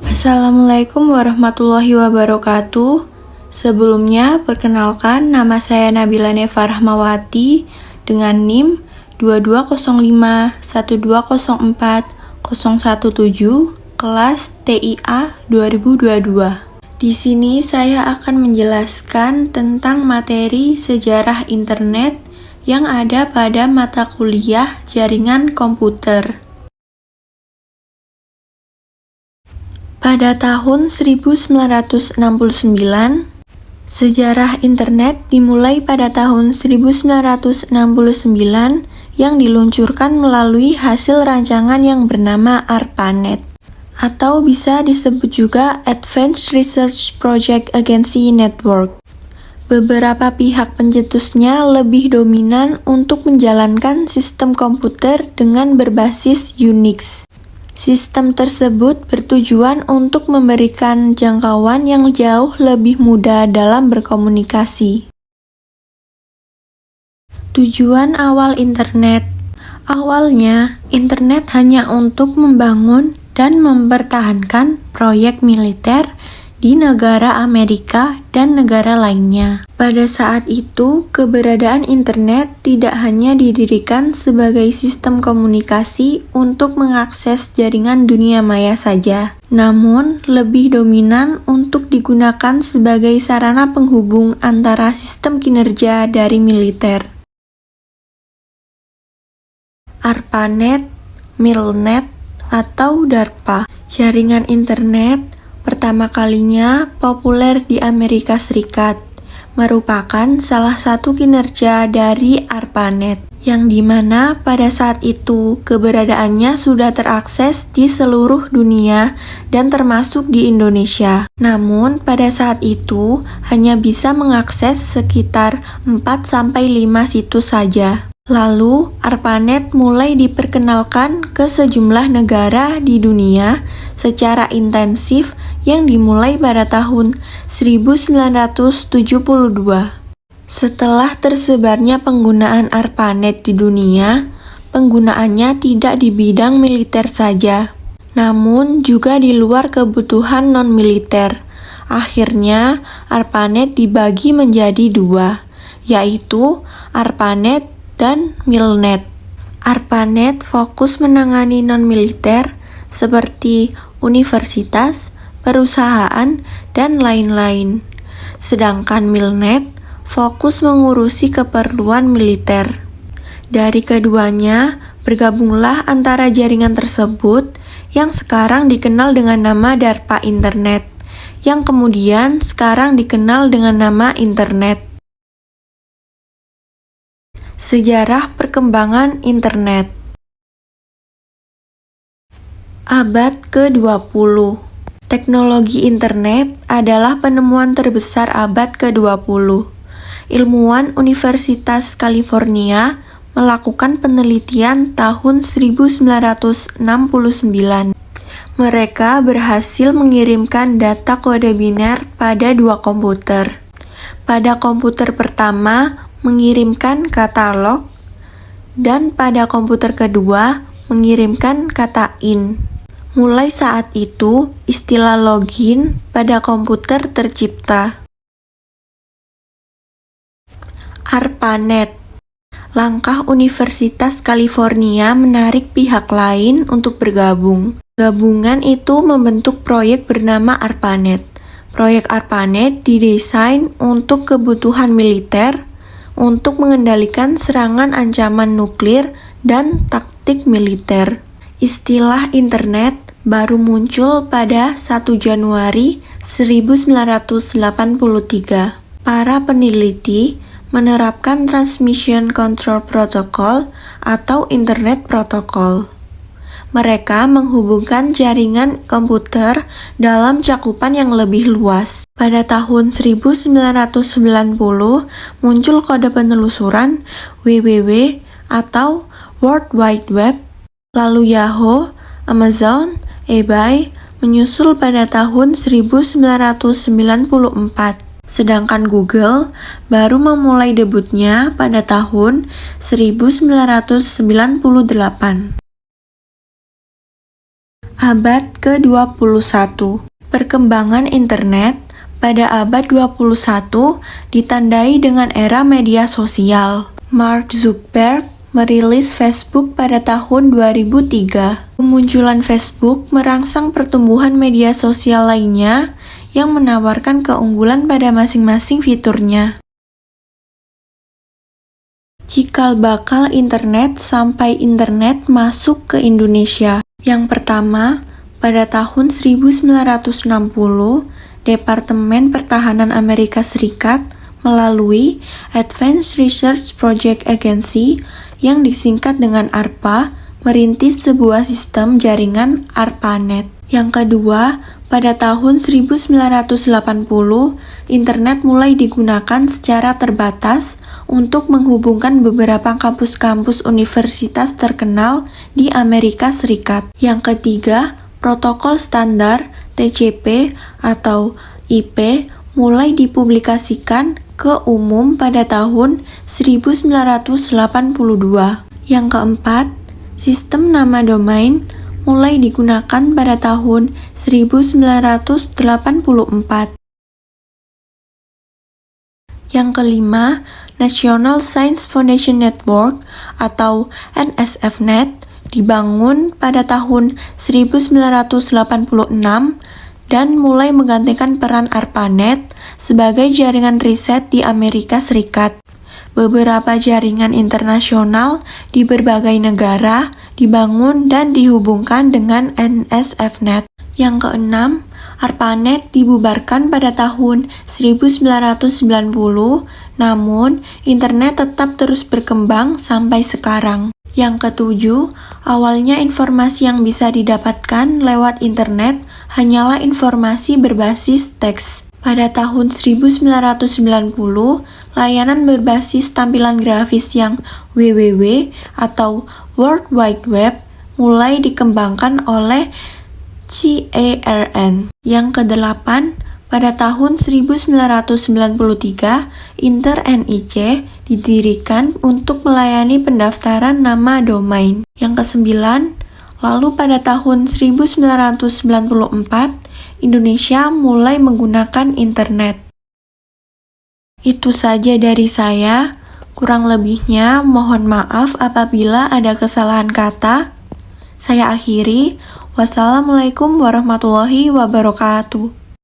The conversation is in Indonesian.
Assalamualaikum warahmatullahi wabarakatuh. Sebelumnya, perkenalkan nama saya Nabila Neva Rahmawati dengan NIM 22501204017 kelas TIA 2022. Di sini saya akan menjelaskan tentang materi sejarah internet yang ada pada mata kuliah jaringan komputer. Pada tahun 1969, sejarah internet dimulai pada tahun 1969 yang diluncurkan melalui hasil rancangan yang bernama ARPANET, atau bisa disebut juga Advanced Research Project Agency Network. Beberapa pihak pencetusnya lebih dominan untuk menjalankan sistem komputer dengan berbasis Unix. Sistem tersebut bertujuan untuk memberikan jangkauan yang jauh lebih mudah dalam berkomunikasi. Tujuan awal internet. Awalnya, internet hanya untuk membangun dan mempertahankan proyek militer di negara Amerika dan negara lainnya. Pada saat itu, keberadaan internet tidak hanya didirikan sebagai sistem komunikasi untuk mengakses jaringan dunia maya saja, namun lebih dominan untuk digunakan sebagai sarana penghubung antara sistem kinerja dari militer. ARPANET, MILNET, atau DARPA. Jaringan internet pertama kalinya populer di Amerika Serikat, merupakan salah satu kinerja dari ARPANET, yang dimana pada saat itu keberadaannya sudah terakses di seluruh dunia dan termasuk di Indonesia. Namun pada saat itu hanya bisa mengakses sekitar 4-5 situs saja. Lalu, ARPANET mulai diperkenalkan ke sejumlah negara di dunia secara intensif yang dimulai pada tahun 1972. Setelah tersebarnya penggunaan ARPANET di dunia, penggunaannya tidak di bidang militer saja, namun juga di luar kebutuhan non-militer. Akhirnya, ARPANET dibagi menjadi dua, yaitu ARPANET dan MILNET. ARPANET fokus menangani non-militer seperti universitas, perusahaan, dan lain-lain. Sedangkan MILNET fokus mengurusi keperluan militer. Dari keduanya, bergabunglah antara jaringan tersebut yang sekarang dikenal dengan nama DARPA Internet, yang kemudian sekarang dikenal dengan nama Internet. Sejarah perkembangan internet. Abad ke-20. Teknologi internet adalah penemuan terbesar abad ke-20. Ilmuwan Universitas California melakukan penelitian tahun 1969. Mereka berhasil mengirimkan data kode biner pada dua komputer. Pada komputer pertama, mengirimkan kata log, dan pada komputer kedua mengirimkan kata in. Mulai saat itu, istilah login pada komputer tercipta. ARPANET. Langkah Universitas California menarik pihak lain untuk bergabung. Gabungan itu membentuk proyek bernama ARPANET. Proyek ARPANET didesain untuk kebutuhan militer, untuk mengendalikan serangan ancaman nuklir dan taktik militer. Istilah internet baru muncul pada 1 Januari 1983. Para peneliti menerapkan Transmission Control Protocol atau Internet Protocol. Mereka menghubungkan jaringan komputer dalam cakupan yang lebih luas. Pada tahun 1990, muncul kode penelusuran WWW atau World Wide Web, lalu Yahoo, Amazon, eBay menyusul pada tahun 1994. Sedangkan Google baru memulai debutnya pada tahun 1998. Abad ke-21. Perkembangan internet pada abad 21 ditandai dengan era media sosial. Mark Zuckerberg merilis Facebook pada tahun 2003. Kemunculan Facebook merangsang pertumbuhan media sosial lainnya yang menawarkan keunggulan pada masing-masing fiturnya. Cikal bakal internet sampai internet masuk ke Indonesia. Yang pertama, pada tahun 1960, Departemen Pertahanan Amerika Serikat melalui Advanced Research Project Agency yang disingkat dengan ARPA merintis sebuah sistem jaringan ARPANET. Yang kedua, pada tahun 1980, internet mulai digunakan secara terbatas untuk menghubungkan beberapa kampus-kampus universitas terkenal di Amerika Serikat. Yang ketiga, protokol standar TCP atau IP mulai dipublikasikan ke umum pada tahun 1982. Yang keempat, sistem nama domain mulai digunakan pada tahun 1984. Yang kelima, National Science Foundation Network atau NSFNet dibangun pada tahun 1986 dan mulai menggantikan peran ARPANET sebagai jaringan riset di Amerika Serikat. Beberapa jaringan internasional di berbagai negara dibangun dan dihubungkan dengan NSFNet. Yang keenam, ARPANET dibubarkan pada tahun 1990, namun internet tetap terus berkembang sampai sekarang. Yang ketujuh, awalnya informasi yang bisa didapatkan lewat internet hanyalah informasi berbasis teks. Pada tahun 1990, layanan berbasis tampilan grafis yang WWW atau World Wide Web mulai dikembangkan oleh CERN. Yang kedelapan, pada tahun 1993, Inter-NIC didirikan untuk melayani pendaftaran nama domain. Yang kesembilan, lalu pada tahun 1994, Indonesia mulai menggunakan internet. Itu saja dari saya. Kurang lebihnya mohon maaf apabila ada kesalahan kata. Saya akhiri. Wassalamualaikum warahmatullahi wabarakatuh.